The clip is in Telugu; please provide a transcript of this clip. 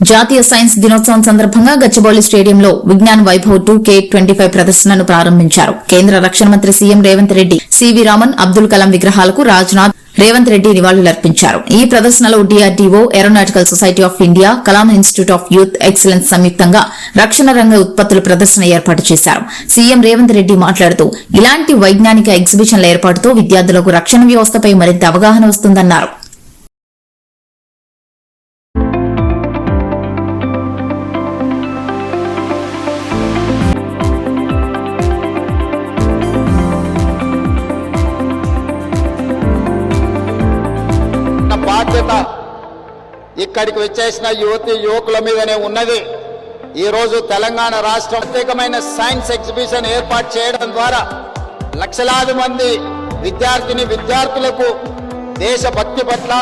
జాతీయ సైన్స్ దినోత్సవం సందర్భంగా గచ్చిబౌలి స్టేడియంలో విజ్ఞాన్ వైభవ్ 2K25 ప్రదర్శనను ప్రారంభించారు. కేంద్ర రక్షణ మంత్రి సీఎం రేవంత్ రెడ్డి, సివి రామన్, అబ్దుల్ కలాం విగ్రహాలకు రాజ్నాథ్, రేవంత్ రెడ్డి నివాళులర్పించారు. ఈ ప్రదర్శనలో DRDO, aeronautical society of India, Kalam institute of youth excellence సంయుక్తంగా రక్షణ రంగ ఉత్పత్తుల ప్రదర్శన ఏర్పాటు చేశారు. సీఎం రేవంత్ రెడ్డి మాట్లాడుతూ ఇలాంటి వైజ్ఞానిక ఎగ్జిబిషన్ల ఏర్పాటుతో విద్యార్థులకు రక్షణ వ్యవస్థపై మరింత అవగాహన వస్తుందన్నారు. బాధ్యత ఇక్కడికి వచ్చేసిన యువకుల మీదనే ఉన్నది. ఈ రోజు తెలంగాణ రాష్ట్రం ప్రత్యేకమైన సైన్స్ ఎగ్జిబిషన్ ఏర్పాటు చేయడం ద్వారా లక్షలాది మంది విద్యార్థులకు దేశభక్తి పట్ల